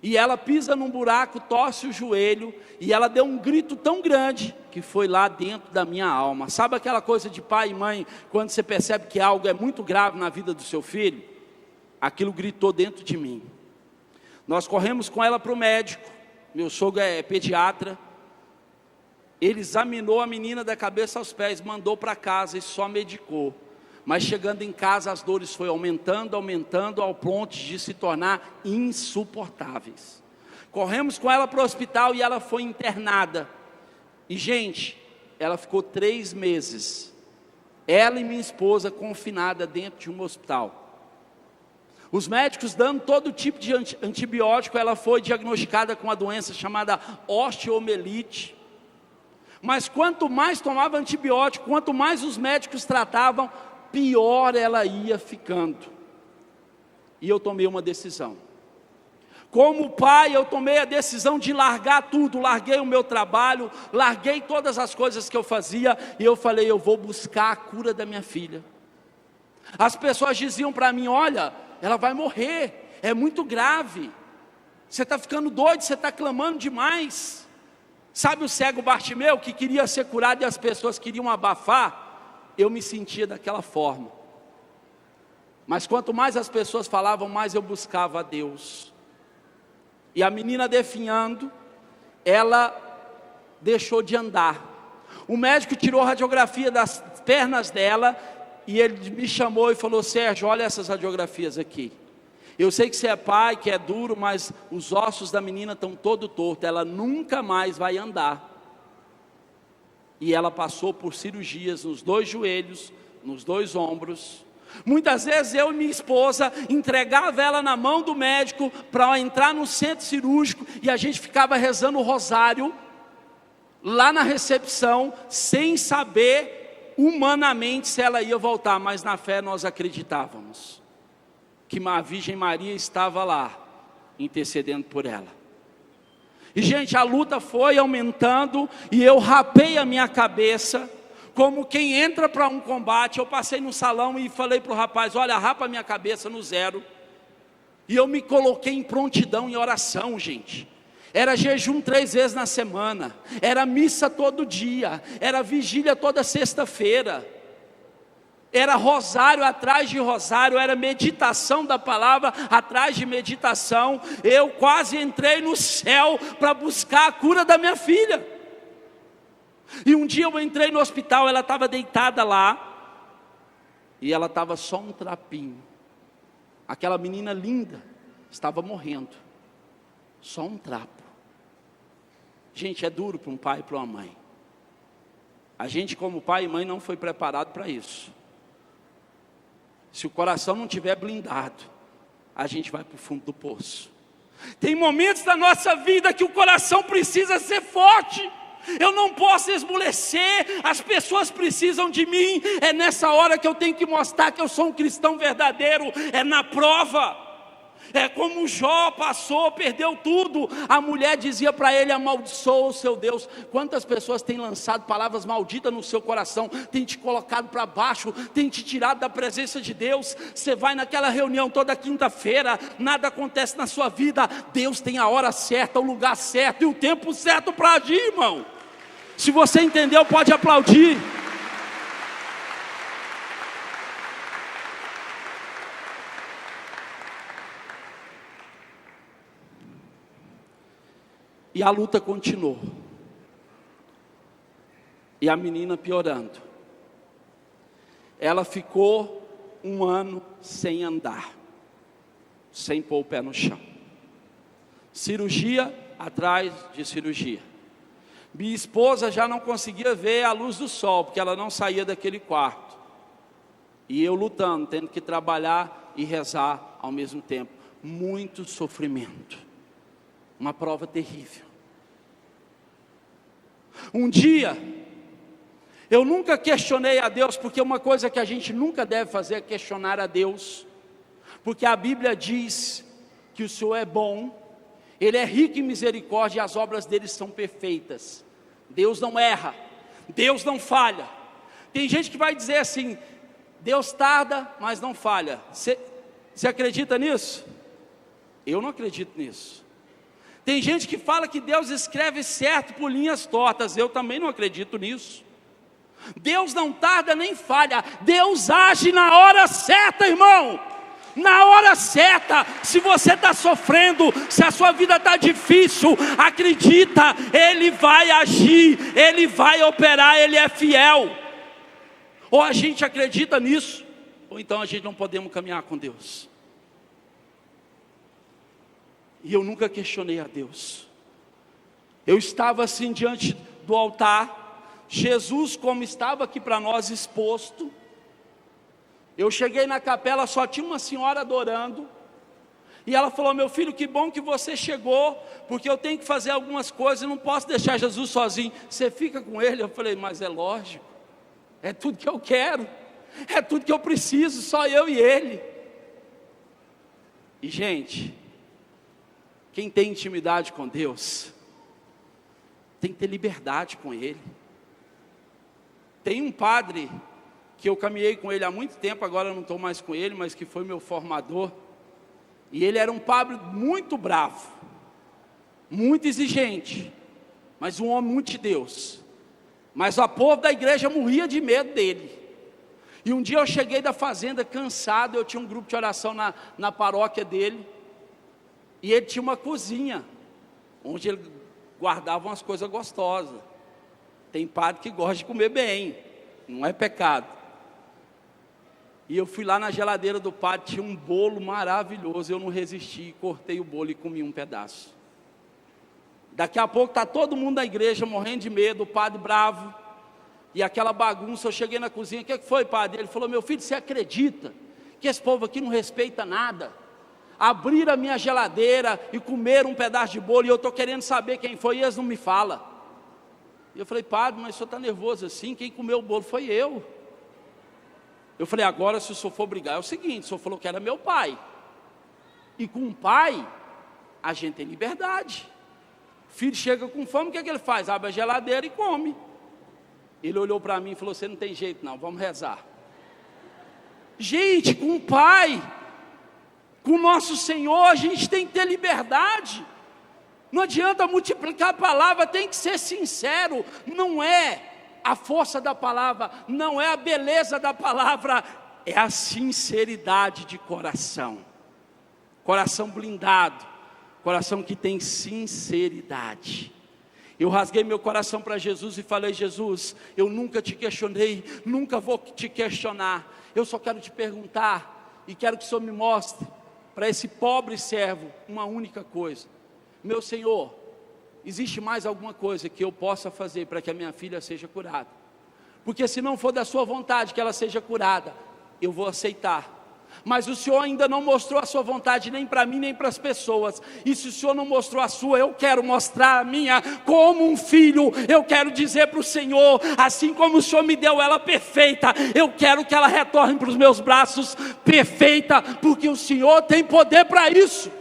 e ela pisa num buraco, torce o joelho, e ela deu um grito tão grande, que foi lá dentro da minha alma. Sabe aquela coisa de pai e mãe, quando você percebe que algo é muito grave na vida do seu filho? Aquilo gritou dentro de mim. Nós corremos com ela para o médico, meu sogro é pediatra, ele examinou a menina da cabeça aos pés, mandou para casa e só medicou. Mas chegando em casa, as dores foram aumentando, ao ponto de se tornar insuportáveis. Corremos com ela para o hospital e ela foi internada. E gente, ela ficou 3 meses, ela e minha esposa confinada dentro de um hospital. Os médicos dando todo tipo de antibiótico, ela foi diagnosticada com uma doença chamada osteomielite. Mas quanto mais tomava antibiótico, quanto mais os médicos tratavam, pior ela ia ficando. E eu tomei uma decisão. Como pai, eu tomei a decisão de largar tudo. Larguei o meu trabalho, larguei todas as coisas que eu fazia, e eu falei: eu vou buscar a cura da minha filha. As pessoas diziam para mim: olha, ela vai morrer, é muito grave, você está ficando doido, você está clamando demais. Sabe o cego Bartimeu, que queria ser curado e as pessoas queriam abafar? Eu me sentia daquela forma. Mas quanto mais as pessoas falavam, mais eu buscava a Deus. E a menina definhando, ela deixou de andar. O médico tirou a radiografia das pernas dela, e ele me chamou e falou: Sérgio, olha essas radiografias aqui. Eu sei que você é pai, que é duro, mas os ossos da menina estão todo tortos, ela nunca mais vai andar. E ela passou por cirurgias nos 2 joelhos, nos 2 ombros. Muitas vezes eu e minha esposa entregava ela na mão do médico para entrar no centro cirúrgico, e a gente ficava rezando o rosário lá na recepção, sem saber humanamente se ela ia voltar, mas na fé nós acreditávamos que a Virgem Maria estava lá intercedendo por ela. E gente, a luta foi aumentando, e eu rapei a minha cabeça, como quem entra para um combate. Eu passei no salão e falei para o rapaz: olha, rapa a minha cabeça no 0. E eu me coloquei em prontidão, em oração, gente. Era jejum 3 vezes na semana, era missa todo dia, era vigília toda sexta-feira, era rosário atrás de rosário, era meditação da palavra atrás de meditação. Eu quase entrei no céu para buscar a cura da minha filha. E um dia eu entrei no hospital, ela estava deitada lá, e ela estava só um trapinho. Aquela menina linda estava morrendo, só um trapo. Gente, é duro para um pai e para uma mãe. A gente, como pai e mãe, não foi preparado para isso. Se o coração não estiver blindado, a gente vai para o fundo do poço. Tem momentos da nossa vida que o coração precisa ser forte. Eu não posso esmorecer, as pessoas precisam de mim. É nessa hora que eu tenho que mostrar que eu sou um cristão verdadeiro. É na prova. É como Jó passou, perdeu tudo. A mulher dizia para ele: amaldiçoa o seu Deus. Quantas pessoas têm lançado palavras malditas no seu coração, tem te colocado para baixo, tem te tirado da presença de Deus. Você vai naquela reunião toda quinta-feira, nada acontece na sua vida. Deus tem a hora certa, o lugar certo e o tempo certo para agir, irmão. Se você entendeu, pode aplaudir. E a luta continuou. E a menina piorando. Ela ficou 1 ano sem andar, sem pôr o pé no chão. Cirurgia atrás de cirurgia. Minha esposa já não conseguia ver a luz do sol, porque ela não saía daquele quarto. E eu lutando, tendo que trabalhar e rezar ao mesmo tempo. Muito sofrimento. Uma prova terrível. Um dia, eu nunca questionei a Deus, porque uma coisa que a gente nunca deve fazer é questionar a Deus, porque a Bíblia diz que o Senhor é bom, Ele é rico em misericórdia e as obras dele são perfeitas. Deus não erra, Deus não falha. Tem gente que vai dizer assim: Deus tarda, mas não falha. Você acredita nisso? Eu não acredito nisso. Tem gente que fala que Deus escreve certo por linhas tortas. Eu também não acredito nisso. Deus não tarda nem falha. Deus age na hora certa, irmão. Na hora certa. Se você está sofrendo, se a sua vida está difícil, acredita, Ele vai agir, Ele vai operar, Ele é fiel. Ou a gente acredita nisso, ou então a gente não podemos caminhar com Deus. E eu nunca questionei a Deus. Eu estava assim diante do altar, Jesus como estava aqui para nós exposto. Eu cheguei na capela, só tinha uma senhora adorando. E ela falou: meu filho, que bom que você chegou, porque eu tenho que fazer algumas coisas, não posso deixar Jesus sozinho. Você fica com ele? Eu falei: mas é lógico, é tudo que eu quero, é tudo que eu preciso, só eu e ele. E gente, quem tem intimidade com Deus, tem que ter liberdade com Ele. Tem um padre, que eu caminhei com ele há muito tempo, agora eu não estou mais com ele, mas que foi meu formador. E ele era um padre muito bravo, muito exigente, mas um homem muito de Deus. Mas o povo da igreja morria de medo dele. E um dia eu cheguei da fazenda cansado, eu tinha um grupo de oração na paróquia dele. E ele tinha uma cozinha, onde ele guardava umas coisas gostosas. Tem padre que gosta de comer bem, não é pecado. E eu fui lá na geladeira do padre, tinha um bolo maravilhoso. Eu não resisti, cortei o bolo e comi um pedaço. Daqui a pouco está todo mundo na igreja morrendo de medo, o padre bravo. E aquela bagunça, eu cheguei na cozinha: o que foi, padre? Ele falou: meu filho, você acredita que esse povo aqui não respeita nada? Abriram a minha geladeira e comeram um pedaço de bolo, e eu estou querendo saber quem foi, e eles não me falam. E eu falei: padre, mas o senhor está nervoso assim? Quem comeu o bolo foi eu. Eu falei: agora, se o senhor for brigar, é o seguinte: o senhor falou que era meu pai, e com o pai a gente tem liberdade. O filho chega com fome, o que é que ele faz? Abre a geladeira e come. Ele olhou para mim e falou: você não tem jeito não, vamos rezar. Gente, com o Pai, com o nosso Senhor, a gente tem que ter liberdade. Não adianta multiplicar a palavra, tem que ser sincero. Não é a força da palavra, não é a beleza da palavra, é a sinceridade de coração. Coração blindado, coração que tem sinceridade. Eu rasguei meu coração para Jesus e falei: Jesus, eu nunca te questionei, nunca vou te questionar. Eu só quero te perguntar e quero que o Senhor me mostre para esse pobre servo uma única coisa. Meu Senhor, existe mais alguma coisa que eu possa fazer para que a minha filha seja curada? Porque se não for da sua vontade que ela seja curada, eu vou aceitar. Mas o Senhor ainda não mostrou a sua vontade nem para mim nem para as pessoas. E se o Senhor não mostrou a sua, eu quero mostrar a minha como um filho. Eu quero dizer para o Senhor, assim como o Senhor me deu ela perfeita, eu quero que ela retorne para os meus braços perfeita, porque o Senhor tem poder para isso.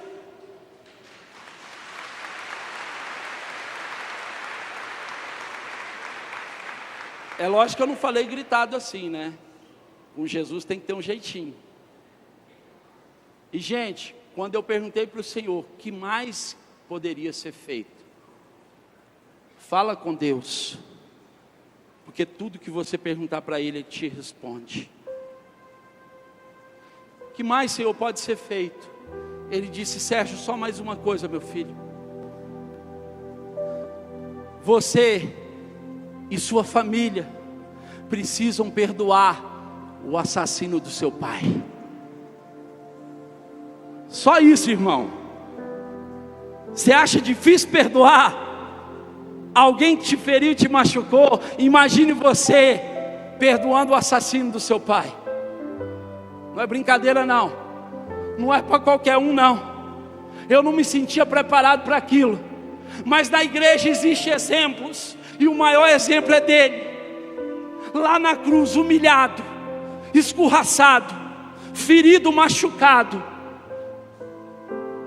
É lógico que eu não falei gritado assim, né? Com Jesus tem que ter um jeitinho. E gente, quando eu perguntei para o Senhor, o que mais poderia ser feito? Fala com Deus, porque tudo que você perguntar para Ele, Ele te responde. O que mais, Senhor, pode ser feito? Ele disse: Sérgio, só mais uma coisa, meu filho. Você e sua família precisam perdoar o assassino do seu pai. Só isso, irmão. Você acha difícil perdoar alguém que te feriu e te machucou? Imagine você perdoando o assassino do seu pai. Não é brincadeira não, não é para qualquer um não. Eu não me sentia preparado para aquilo, mas na igreja existem exemplos, e o maior exemplo é dele, lá na cruz, humilhado, escorraçado, ferido, machucado,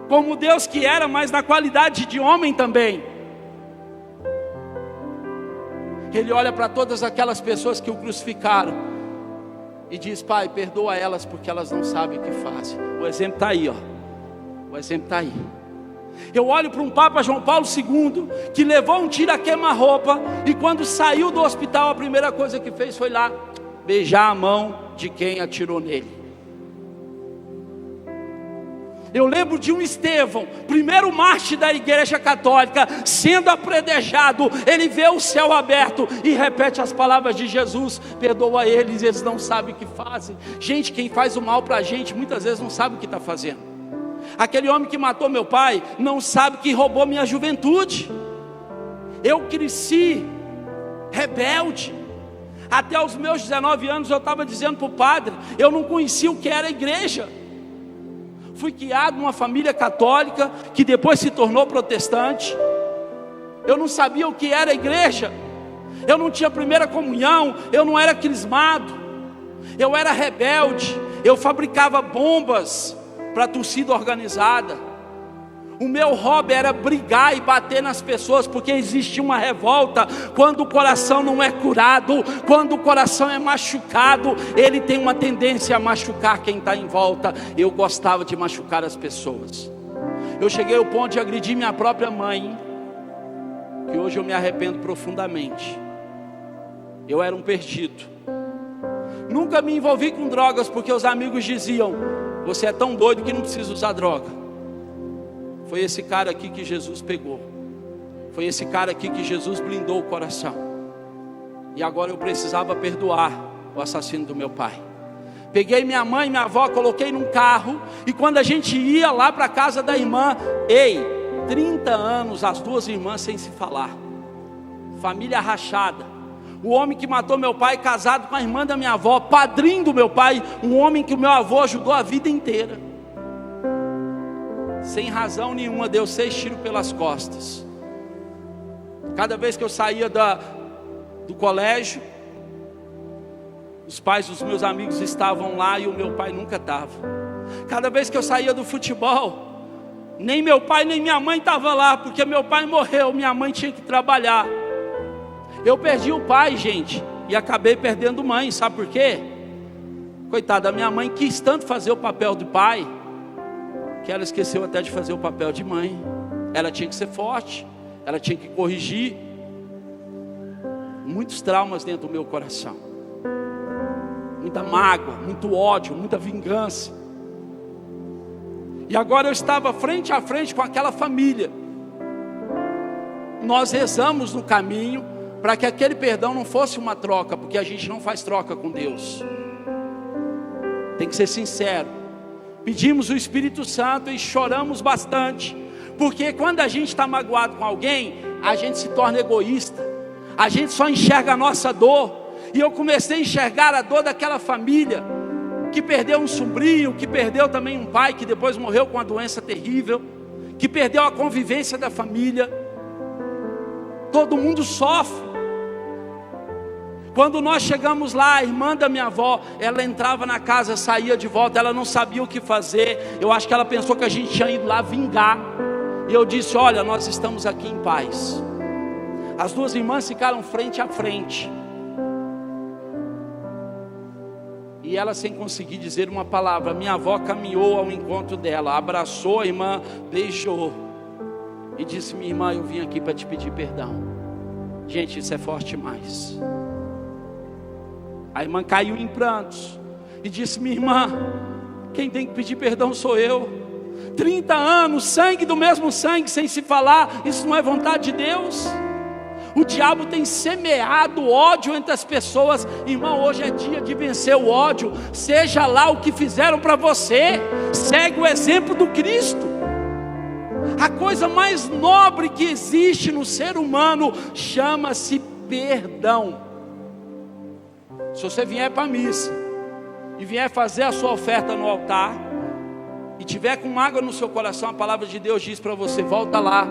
como Deus que era, mas na qualidade de homem também. Ele olha para todas aquelas pessoas que o crucificaram e diz: Pai, perdoa elas, porque elas não sabem o que fazem. O exemplo está aí, ó. O exemplo está aí. Eu olho para um Papa João Paulo II, que levou um tiro a queima-roupa, e quando saiu do hospital, a primeira coisa que fez foi lá beijar a mão de quem atirou nele. Eu lembro de um Estevão, primeiro mártir da igreja católica, sendo apredejado, ele vê o céu aberto e repete as palavras de Jesus: perdoa eles, eles não sabem o que fazem. Gente, quem faz o mal para a gente, muitas vezes não sabe o que está fazendo. Aquele homem que matou meu pai, não sabe que roubou minha juventude. Eu cresci rebelde. Até os meus 19 anos eu estava dizendo para o padre, eu não conhecia o que era igreja. Fui criado numa família católica, que depois se tornou protestante. Eu não sabia o que era igreja. Eu não tinha primeira comunhão, eu não era crismado, eu era rebelde, eu fabricava bombas para a torcida organizada. O meu hobby era brigar e bater nas pessoas, porque existe uma revolta quando o coração não é curado, quando o coração é machucado, ele tem uma tendência a machucar quem está em volta. Eu gostava de machucar as pessoas. Eu cheguei ao ponto de agredir minha própria mãe, que hoje eu me arrependo profundamente. Eu era um perdido. Nunca me envolvi com drogas, porque os amigos diziam: você é tão doido que não precisa usar droga. Foi esse cara aqui que Jesus pegou. Foi esse cara aqui que Jesus blindou o coração. E agora eu precisava perdoar o assassino do meu pai. Peguei minha mãe e minha avó, coloquei num carro, e quando a gente ia lá para a casa da irmã, 30 anos as duas irmãs sem se falar, família rachada. O homem que matou meu pai, casado com a irmã da minha avó, padrinho do meu pai, um homem que o meu avô ajudou a vida inteira. Sem razão nenhuma, deu 6 tiros pelas costas. Cada vez que eu saía do colégio, os pais dos meus amigos estavam lá e o meu pai nunca estava. Cada vez que eu saía do futebol, Nem meu pai nem minha mãe estavam lá, porque meu pai morreu, minha mãe tinha que trabalhar. Eu perdi o pai, gente, e acabei perdendo mãe, sabe por quê? Coitada, a minha mãe quis tanto fazer o papel de pai, que ela esqueceu até de fazer o papel de mãe. Ela tinha que ser forte, ela tinha que corrigir. Muitos traumas dentro do meu coração, muita mágoa, muito ódio, muita vingança. E agora eu estava frente a frente com aquela família. Nós rezamos no caminho para que aquele perdão não fosse uma troca, porque a gente não faz troca com Deus. Tem que ser sincero. Pedimos o Espírito Santo e choramos bastante, porque quando a gente está magoado com alguém, a gente se torna egoísta, a gente só enxerga a nossa dor. E eu comecei a enxergar a dor daquela família que perdeu um sobrinho, que perdeu também um pai que depois morreu com uma doença terrível, que perdeu a convivência da família. Todo mundo sofre. Quando nós chegamos lá, a irmã da minha avó, ela entrava na casa, saía de volta, ela não sabia o que fazer. Eu acho que ela pensou que a gente tinha ido lá vingar. E eu disse: olha, nós estamos aqui em paz. As duas irmãs ficaram frente a frente, e ela, sem conseguir dizer uma palavra, minha avó caminhou ao encontro dela, abraçou a irmã, beijou e disse: minha irmã, eu vim aqui para te pedir perdão. Gente, isso é forte demais. A irmã caiu em prantos e disse: minha irmã, quem tem que pedir perdão sou eu. 30 anos, sangue do mesmo sangue, sem se falar, isso não é vontade de Deus? O diabo tem semeado ódio entre as pessoas. Irmão, hoje é dia de vencer o ódio. Seja lá o que fizeram para você, segue o exemplo do Cristo. A coisa mais nobre que existe no ser humano chama-se perdão. Se você vier para a missa e vier fazer a sua oferta no altar e tiver com mágoa no seu coração, a palavra de Deus diz para você: volta lá,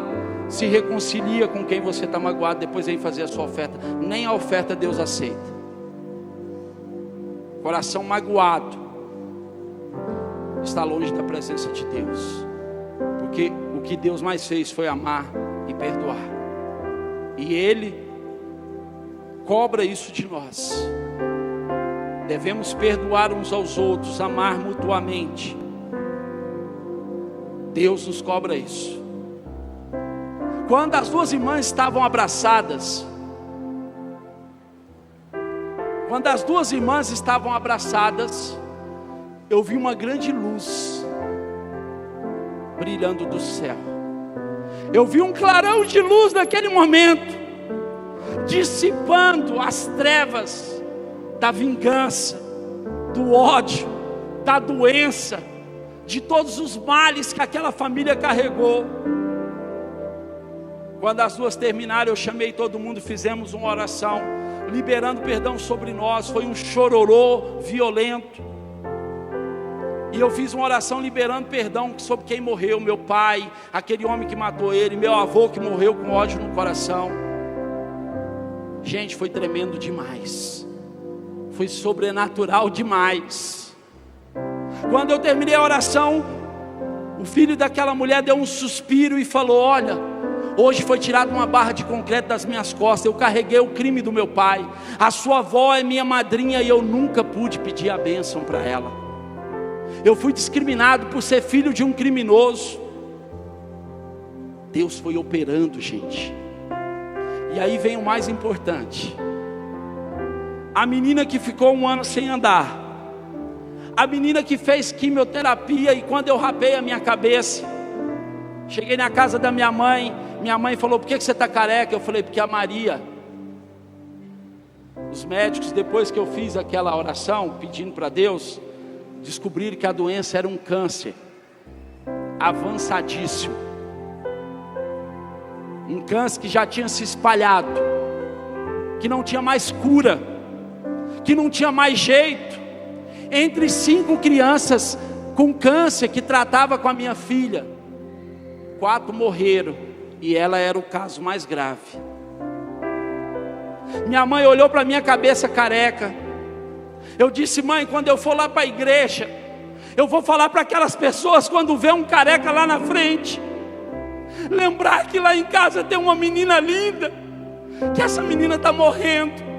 se reconcilia com quem você está magoado, depois vem fazer a sua oferta. Nem a oferta Deus aceita. Coração magoado está longe da presença de Deus, porque o que Deus mais fez foi amar e perdoar, e Ele cobra isso de nós. Devemos perdoar uns aos outros, amar mutuamente. Deus nos cobra isso. Quando as duas irmãs estavam abraçadas, eu vi uma grande luz brilhando do céu. Eu vi um clarão de luz naquele momento, dissipando as trevas da vingança, do ódio, da doença, de todos os males que aquela família carregou. Quando as duas terminaram, eu chamei todo mundo, fizemos uma oração, liberando perdão sobre nós. Foi um chororô violento, e eu fiz uma oração liberando perdão sobre quem morreu, meu pai, aquele homem que matou ele, meu avô que morreu com ódio no coração. Gente, foi tremendo demais, foi sobrenatural demais. Quando eu terminei a oração, o filho daquela mulher deu um suspiro e falou: olha, hoje foi tirada uma barra de concreto das minhas costas. Eu carreguei o crime do meu pai. A sua avó é minha madrinha e eu nunca pude pedir a bênção para ela. Eu fui discriminado por ser filho de um criminoso. Deus foi operando, gente. E aí vem o mais importante. A menina que ficou 1 ano sem andar, a menina que fez quimioterapia, e quando eu rapei a minha cabeça, cheguei na casa da minha mãe falou: por que você está careca? Eu falei: porque a Maria. Os médicos, depois que eu fiz aquela oração pedindo para Deus, descobriram que a doença era um câncer avançadíssimo, um câncer que já tinha se espalhado, que não tinha mais cura, que não tinha mais jeito. Entre 5 crianças com câncer que tratava com a minha filha, 4 morreram, e ela era o caso mais grave. Minha mãe olhou para minha cabeça careca. Eu disse: mãe, quando eu for lá para a igreja, Eu vou falar para aquelas pessoas quando vê um careca lá na frente, lembrar que lá em casa tem uma menina linda, que essa menina está morrendo,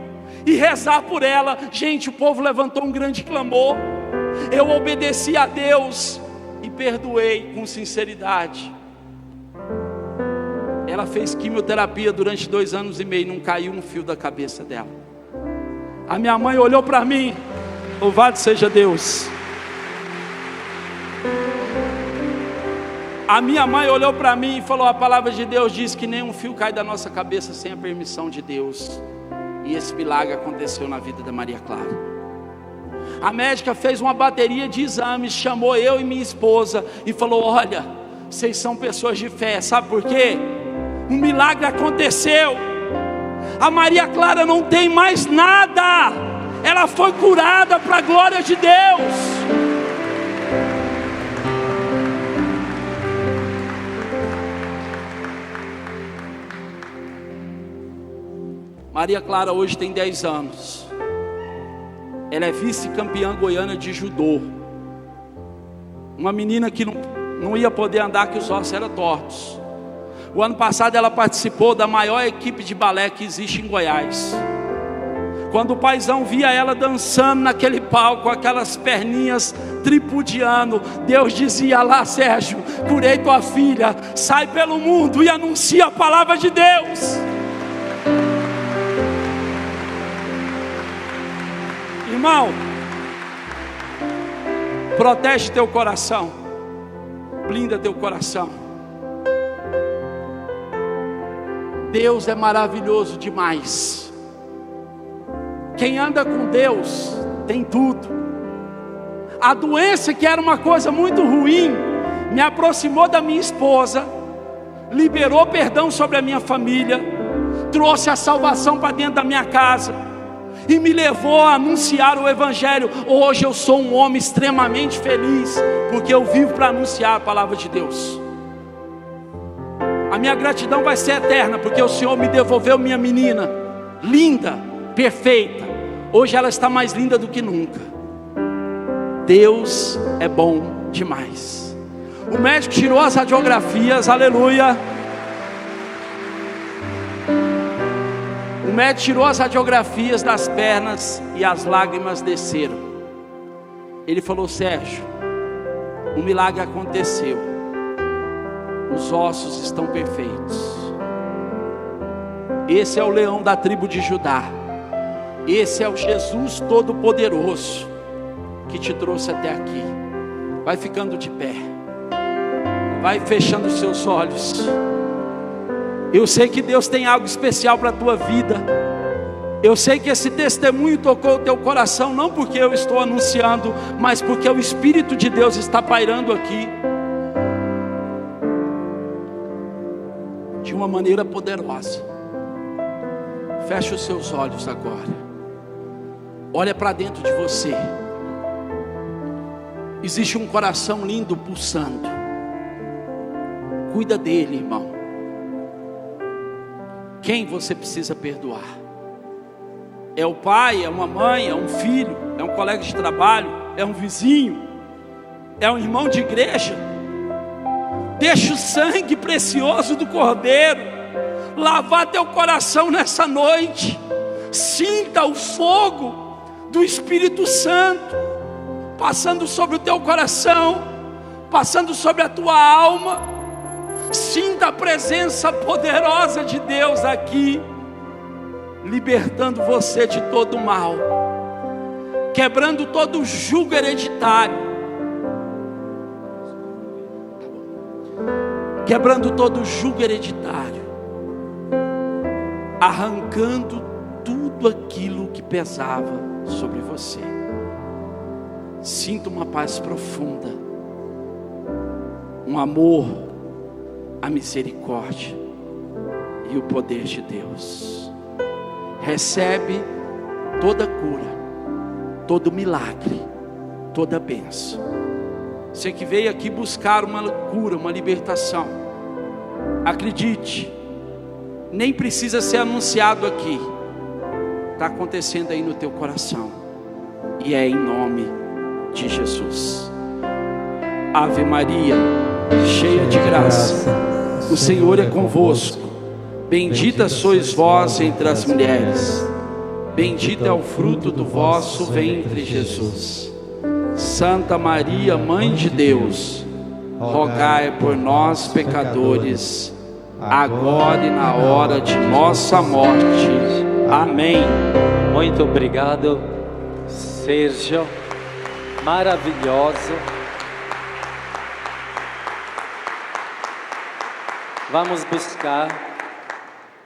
e rezar por ela. Gente, o povo levantou um grande clamor. Eu obedeci a Deus e perdoei com sinceridade. Ela fez quimioterapia durante 2 anos e meio, não caiu um fio da cabeça dela. A minha mãe olhou para mim, louvado seja Deus. A minha mãe olhou para mim e falou: a palavra de Deus diz que nenhum fio cai da nossa cabeça sem a permissão de Deus. E esse milagre aconteceu na vida da Maria Clara. A médica fez uma bateria de exames, chamou eu e minha esposa e falou: olha, vocês são pessoas de fé, sabe por quê? Um milagre aconteceu. A Maria Clara não tem mais nada, ela foi curada para a glória de Deus. Maria Clara hoje tem 10 anos. Ela é vice-campeã goiana de judô. Uma menina que não ia poder andar, que os ossos eram tortos. O ano passado ela participou da maior equipe de balé que existe em Goiás. Quando o paizão via ela dançando naquele palco, aquelas perninhas tripudiando, Deus dizia: lá, Sérgio, curei tua filha, sai pelo mundo e anuncia a palavra de Deus. Irmão, protege teu coração, blinda teu coração. Deus é maravilhoso demais. Quem anda com Deus tem tudo. A doença, que era uma coisa muito ruim, me aproximou da minha esposa, liberou perdão sobre a minha família, trouxe a salvação para dentro da minha casa e me levou a anunciar o Evangelho. Hoje eu sou um homem extremamente feliz, porque eu vivo para anunciar a palavra de Deus. A minha gratidão vai ser eterna, porque o Senhor me devolveu minha menina, linda, perfeita. Hoje ela está mais linda do que nunca. Deus é bom demais. O médico tirou as radiografias, aleluia. O médico tirou as radiografias das pernas e as lágrimas desceram. Ele falou: Sérgio, o milagre aconteceu. Os ossos estão perfeitos. Esse é o leão da tribo de Judá. Esse é o Jesus Todo-Poderoso que te trouxe até aqui. Vai ficando de pé. Vai fechando os seus olhos. Eu sei que Deus tem algo especial para a tua vida. Eu sei que esse testemunho tocou o teu coração, não porque eu estou anunciando, mas porque o Espírito de Deus está pairando aqui de uma maneira poderosa. Feche os seus olhos agora. Olha para dentro de você. Existe um coração lindo pulsando. Cuida dele, irmão. Quem você precisa perdoar? É o pai, é uma mãe, é um filho, é um colega de trabalho, é um vizinho, é um irmão de igreja? Deixa o sangue precioso do Cordeiro lavar teu coração nessa noite. Sinta o fogo do Espírito Santo passando sobre o teu coração, passando sobre a tua alma. Sinta a presença poderosa de Deus aqui, libertando você de todo o mal, quebrando todo o jugo hereditário, quebrando todo o jugo hereditário, arrancando tudo aquilo que pesava sobre você. Sinta uma paz profunda, um amor, a misericórdia e o poder de Deus. Recebe toda cura, todo milagre, toda bênção. Você que veio aqui buscar uma cura, uma libertação, acredite, nem precisa ser anunciado aqui, está acontecendo aí no teu coração, e é em nome de Jesus. Ave Maria, cheia de graça, o Senhor é convosco. Bendita sois vós entre as mulheres, bendito é o fruto do vosso ventre, Jesus. Santa Maria, Mãe de Deus, rogai por nós, pecadores, agora e na hora de nossa morte. Amém. Muito obrigado, Sérgio. Maravilhoso. Vamos buscar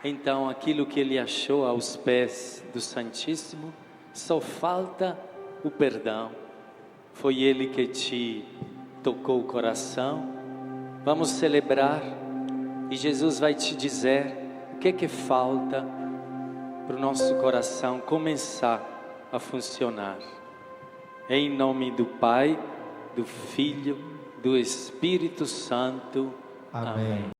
então aquilo que ele achou aos pés do Santíssimo. Só falta o perdão. Foi ele que te tocou o coração. Vamos celebrar e Jesus vai te dizer o que é que falta para o nosso coração começar a funcionar. Em nome do Pai, do Filho, do Espírito Santo. Amém.